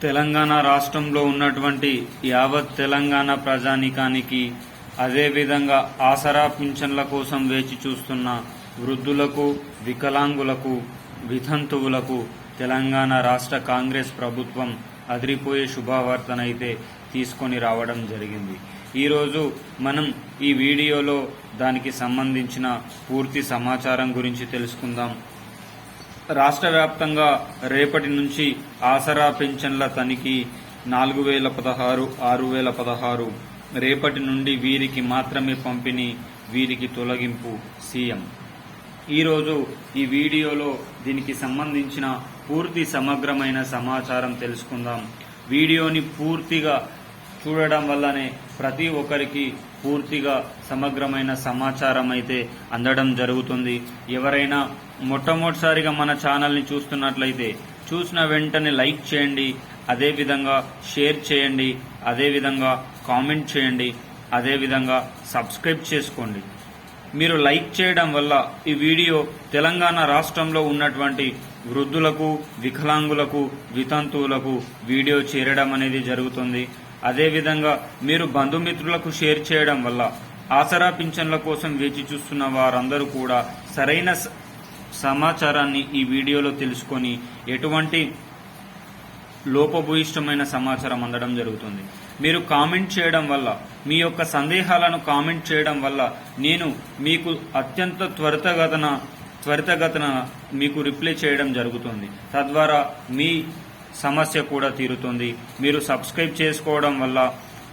తెలంగాణ రాష్ట్రంలో ఉన్నటువంటి యావత్ తెలంగాణ ప్రజానీకానికి అదేవిధంగా ఆసరా పింఛన్ల కోసం వేచి చూస్తున్న వృద్ధులకు, వికలాంగులకు, వితంతువులకు తెలంగాణ రాష్ట్ర కాంగ్రెస్ ప్రభుత్వం అదిరిపోయే శుభవార్తనైతే తీసుకొని రావడం జరిగింది. ఈరోజు మనం ఈ వీడియోలో దానికి సంబంధించిన పూర్తి సమాచారం గురించి తెలుసుకుందాం. రాష్ట్ర వ్యాప్తంగా రేపటి నుంచి ఆసరా పింఛన్ల తనిఖీ 4016, 6016 రేపటి నుండి వీరికి మాత్రమే పంపిణీ, వీరికి తొలగింపు సీఎం. ఈరోజు ఈ వీడియోలో దీనికి సంబంధించిన పూర్తి సమగ్రమైన సమాచారం తెలుసుకుందాం. వీడియోని పూర్తిగా చూడడం వల్లనే ప్రతి ఒక్కరికి పూర్తిగా సమగ్రమైన సమాచారం అయితే అందడం జరుగుతుంది. ఎవరైనా మొట్టమొదటిసారిగా మన ఛానల్ని చూస్తున్నట్లయితే చూసిన వెంటనే లైక్ చేయండి, అదేవిధంగా షేర్ చేయండి, అదేవిధంగా కామెంట్ చేయండి, అదేవిధంగా సబ్స్క్రైబ్ చేసుకోండి. మీరు లైక్ చేయడం వల్ల ఈ వీడియో తెలంగాణ రాష్ట్రంలో ఉన్నటువంటి వృద్ధులకు, వికలాంగులకు, వితంతువులకు వీడియో చేరడం అనేది జరుగుతుంది. అదేవిధంగా మీరు బంధుమిత్రులకు షేర్ చేయడం వల్ల ఆసరా పింఛన్ల కోసం వేచి చూస్తున్న వారందరూ కూడా సరైన సమాచారాన్ని ఈ వీడియోలో తెలుసుకొని ఎటువంటి లోపభూయిష్టమైన సమాచారం అందడం జరుగుతుంది. మీరు కామెంట్ చేయడం వల్ల, మీ యొక్క సందేహాలను కామెంట్ చేయడం వల్ల నేను మీకు అత్యంత త్వరితగతన మీకు రిప్లై చేయడం జరుగుతుంది. తద్వారా మీ సమస్య కూడా తీరుతుంది. మీరు సబ్స్క్రైబ్ చేసుకోవడం వల్ల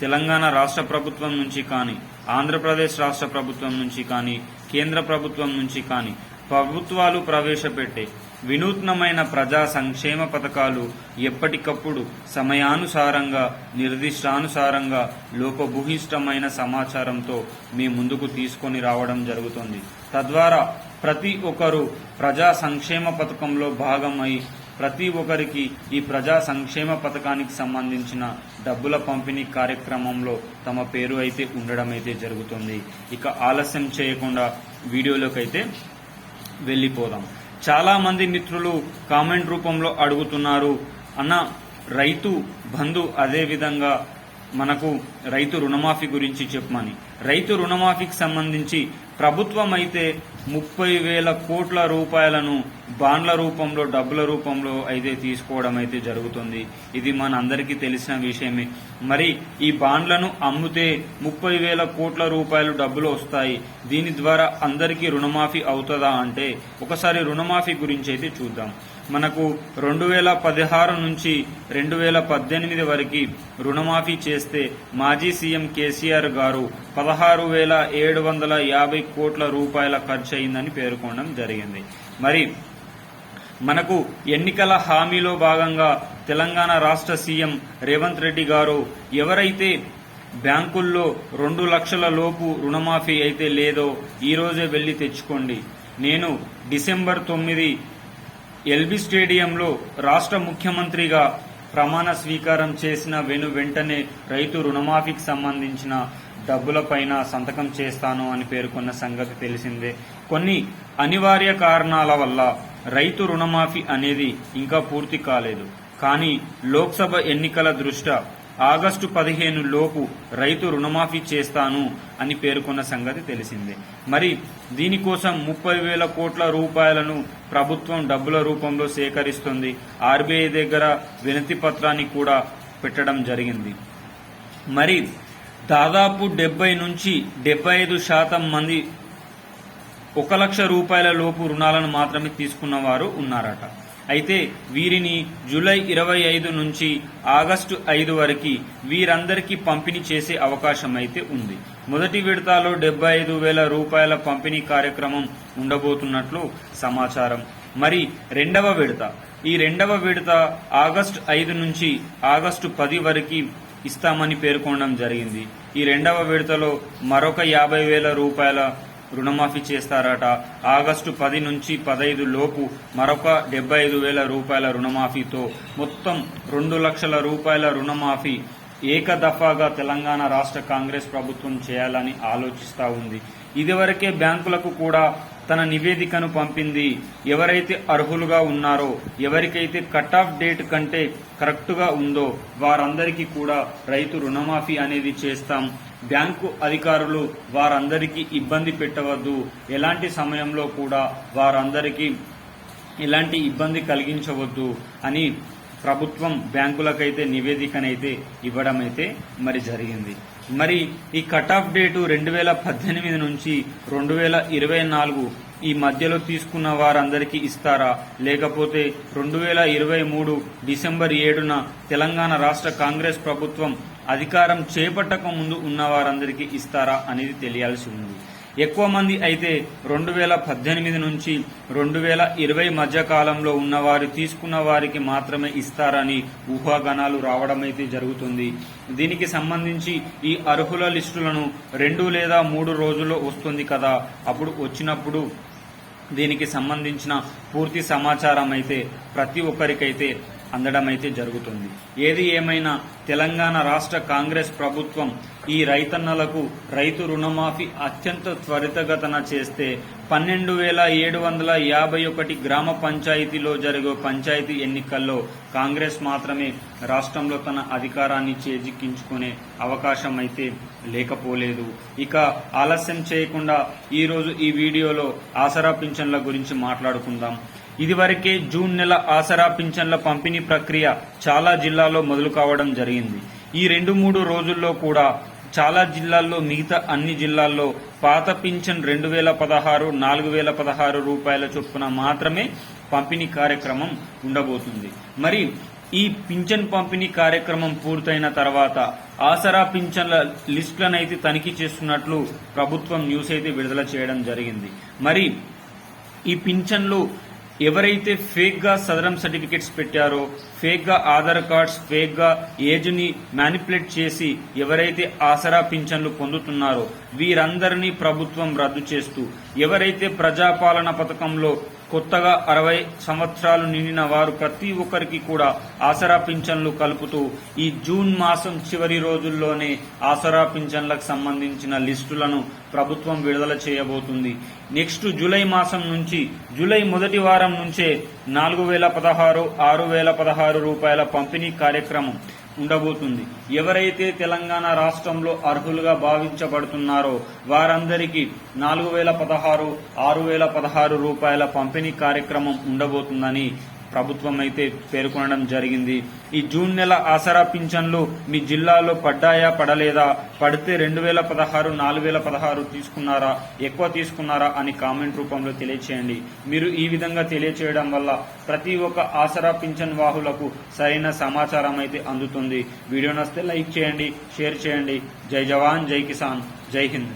తెలంగాణ రాష్ట్ర ప్రభుత్వం నుంచి కానీ, ఆంధ్రప్రదేశ్ రాష్ట్ర ప్రభుత్వం నుంచి కానీ, కేంద్ర ప్రభుత్వం నుంచి కానీ ప్రభుత్వాలు ప్రవేశపెట్టే వినూత్నమైన ప్రజా సంక్షేమ పథకాలు ఎప్పటికప్పుడు సమయానుసారంగా, నిర్దిష్టానుసారంగా లోపభూయిష్టమైన సమాచారంతో మీ ముందుకు తీసుకొని రావడం జరుగుతుంది. తద్వారా ప్రతి ఒక్కరూ ప్రజా సంక్షేమ పథకంలో భాగమై ప్రతి ఒక్కరికి ఈ ప్రజా సంక్షేమ పథకానికి సంబంధించిన డబ్బుల పంపిణీ కార్యక్రమంలో తమ పేరు అయితే ఉండడం అయితే జరుగుతుంది. ఇక ఆలస్యం చేయకుండా వీడియోలోకి అయితే వెళ్ళిపోదాం. చాలా మంది మిత్రులు కామెంట్ రూపంలో అడుగుతున్నారు, అన్న రైతు బంధు అదేవిధంగా మనకు రైతు రుణమాఫీ గురించి చెప్పమని. రైతు రుణమాఫీకి సంబంధించి ప్రభుత్వం అయితే 30,000 కోట్ల రూపాయలను బాండ్ల రూపంలో, డబ్బుల రూపంలో అయితే తీసుకోవడం అయితే జరుగుతుంది. ఇది మన అందరికీ తెలిసిన విషయమే. మరి ఈ బాండ్లను అమ్మితే 30,000 కోట్ల రూపాయలు డబ్బులు వస్తాయి. దీని ద్వారా అందరికీ రుణమాఫీ అవుతుందా అంటే ఒకసారి రుణమాఫీ గురించి అయితే చూద్దాం. మనకు 2016 నుంచి 2018 వరకు రుణమాఫీ చేస్తే మాజీ సీఎం కేసీఆర్ గారు 16,750 కోట్ల రూపాయల ఖర్చు అయిందని పేర్కొనడం జరిగింది. మరి మనకు ఎన్నికల హామీలో భాగంగా తెలంగాణ రాష్ట్ర సీఎం రేవంత్ రెడ్డి గారు ఎవరైతే బ్యాంకుల్లో 2 లక్షల లోపు రుణమాఫీ అయితే లేదో ఈ రోజే వెళ్లి తెచ్చుకోండి. నేను డిసెంబర్ 9 ఎల్బీ స్టేడియంలో రాష్ట్ర ముఖ్యమంత్రిగా ప్రమాణ స్వీకారం చేసిన వెంటనే రైతు రుణమాఫీకి సంబంధించిన డబ్బులపైన సంతకం చేస్తాను అని పేర్కొన్న సంగతి తెలిసిందే. కొన్ని అనివార్య కారణాల వల్ల రైతు రుణమాఫీ అనేది ఇంకా పూర్తి కాలేదు. కానీ లోక్సభ ఎన్నికల దృష్ట్యా ఆగస్టు 15 లోపు రైతు రుణమాఫీ చేస్తాను అని పేర్కొన్న సంగతి తెలిసిందే. మరి దీనికోసం 30,000 కోట్ల రూపాయలను ప్రభుత్వం డబ్బుల రూపంలో సేకరిస్తుంది. ఆర్బీఐ దగ్గర వినతి పత్రాన్ని కూడా పెట్టడం జరిగింది. మరి దాదాపు 70 నుంచి 75% మంది 1 లక్ష రూపాయల లోపు రుణాలను మాత్రమే తీసుకున్న వారు ఉన్నారట. అయితే వీరిని జూలై 25 నుంచి ఆగస్టు 5 వరకు వీరందరికీ పంపిణీ చేసే అవకాశం అయితే ఉంది. మొదటి విడతలో 75,000 రూపాయల పంపిణీ కార్యక్రమం ఉండబోతున్నట్లు సమాచారం. మరి ఈ రెండవ విడత ఆగస్టు 5 నుంచి ఆగస్టు 10 వరకు ఇస్తామని పేర్కొనడం జరిగింది. ఈ రెండవ విడతలో మరొక 50,000 రూపాయల రుణమాఫీ చేస్తారట. ఆగస్టు 10 నుంచి 15 లోపు మరొక 75,000 రూపాయల రుణమాఫీతో మొత్తం 2 లక్షల రూపాయల రుణమాఫీ ఏకదఫాగా తెలంగాణ రాష్ట్ర కాంగ్రెస్ ప్రభుత్వం చేయాలని ఆలోచిస్తూ ఉంది. ఇదివరకే బ్యాంకులకు కూడా తన నివేదికను పంపింది. ఎవరైతే అర్హులుగా ఉన్నారో, ఎవరికైతే కట్ ఆఫ్ డేట్ కంటే కరెక్టుగా ఉందో వారందరికీ కూడా రైతు రుణమాఫీ అనేది చేస్తాం. బ్యాంకు అధికారులు వారందరికీ ఇబ్బంది పెట్టవద్దు, ఎలాంటి సమయంలో కూడా వారందరికీ ఎలాంటి ఇబ్బంది కలిగించవద్దు అని ప్రభుత్వం బ్యాంకులకైతే నివేదికనైతే ఇవ్వడం అయితే మరి జరిగింది. మరి ఈ కట్ ఆఫ్ డేటు 2018 నుంచి 2024 ఈ మధ్యలో తీసుకున్న వారందరికీ ఇస్తారా, లేకపోతే 2023 డిసెంబర్ 7న తెలంగాణ రాష్ట్ర కాంగ్రెస్ ప్రభుత్వం అధికారం చేపట్టక ముందు ఉన్న వారందరికీ ఇస్తారా అనేది తెలియాల్సి ఉంది. ఎక్కువ మంది అయితే 2018 నుంచి 2020 మధ్య కాలంలో ఉన్నవారు తీసుకున్న వారికి మాత్రమే ఇస్తారని ఊహాగానాలు రావడం అయితే జరుగుతుంది. దీనికి సంబంధించి ఈ అర్హుల లిస్టులను 2 లేదా 3 రోజుల్లో వస్తుంది కదా, అప్పుడు వచ్చినప్పుడు దీనికి సంబంధించిన పూర్తి సమాచారం అయితే ప్రతి ఒక్కరికైతే అందడం అయితే జరుగుతుంది. ఏది ఏమైనా తెలంగాణ రాష్ట్ర కాంగ్రెస్ ప్రభుత్వం ఈ రైతన్నలకు రైతు రుణమాఫీ అత్యంత త్వరితగతన చేస్తే 12,751 గ్రామ పంచాయతీలో జరిగే పంచాయతీ ఎన్నికల్లో కాంగ్రెస్ మాత్రమే రాష్ట్రంలో తన అధికారాన్ని చేజిక్కించుకునే అవకాశం అయితే లేకపోలేదు. ఇక ఆలస్యం చేయకుండా ఈరోజు ఈ వీడియోలో ఆసరా పింఛన్ల గురించి మాట్లాడుకుందాం. ఇదివరకే జూన్ నెల ఆసరా పింఛన్ల పంపిణీ ప్రక్రియ చాలా జిల్లాల్లో మొదలు కావడం జరిగింది. ఈ 2-3 రోజుల్లో కూడా చాలా జిల్లాల్లో, మిగతా అన్ని జిల్లాల్లో పాత పింఛన్ 2016, 4,016 రూపాయల చొప్పున మాత్రమే పంపిణీ కార్యక్రమం ఉండబోతుంది. మరి ఈ పింఛన్ పంపిణీ కార్యక్రమం పూర్తయిన తర్వాత ఆసరా పింఛన్ల లిస్టులనైతే తనిఖీ చేస్తున్నట్లు ప్రభుత్వం న్యూస్ అయితే విడుదల చేయడం జరిగింది. మరి ఈ పింఛన్లు ఎవరైతే ఫేక్ గా సదరం సర్టిఫికెట్స్ పెట్టారో, ఫేక్ గా ఆధార్ కార్డ్స్, ఫేక్ గా ఏజ్ ని మ్యానిపులేట్ చేసి ఎవరైతే ఆసరా పింఛన్లు పొందుతున్నారో వీరందరినీ ప్రభుత్వం రద్దు చేస్తూ, ఎవరైతే ప్రజాపాలన పథకంలో కొత్తగా 60 సంవత్సరాలు నిండిన వారు ప్రతి ఒక్కరికి కూడా ఆసరా పింఛన్లు కలుపుతూ ఈ జూన్ మాసం చివరి రోజుల్లోనే ఆసరా పింఛన్లకు సంబంధించిన లిస్టులను ప్రభుత్వం విడుదల చేయబోతుంది. నెక్స్ట్ జూలై మాసం నుంచి, జూలై మొదటి వారం నుంచే 4,016, 6,016 రూపాయల పంపిణీ కార్యక్రమం ఉండబోతుంది. ఎవరైతే తెలంగాణ రాష్ట్రంలో అర్హులుగా భావించబడుతున్నారో వారందరికీ 4,016, 6,016 రూపాయల పంపిణీ కార్యక్రమం ఉండబోతుందని ప్రభుత్వం అయితే పేర్కొనడం జరిగింది. ఈ జూన్ నెల ఆసరా పింఛన్లు మీ జిల్లాలో పడ్డాయా, పడలేదా, పడితే 2,016, 4,016 తీసుకున్నారా, ఎక్కువ తీసుకున్నారా అని కామెంట్ రూపంలో తెలియచేయండి. మీరు ఈ విధంగా తెలియచేయడం వల్ల ప్రతి ఒక్క ఆసరా పింఛన్ వాహులకు సరైన సమాచారం అయితే అందుతుంది. వీడియో నచ్చితే లైక్ చేయండి, షేర్ చేయండి. జై జవాన్, జై కిసాన్, జై హింద్.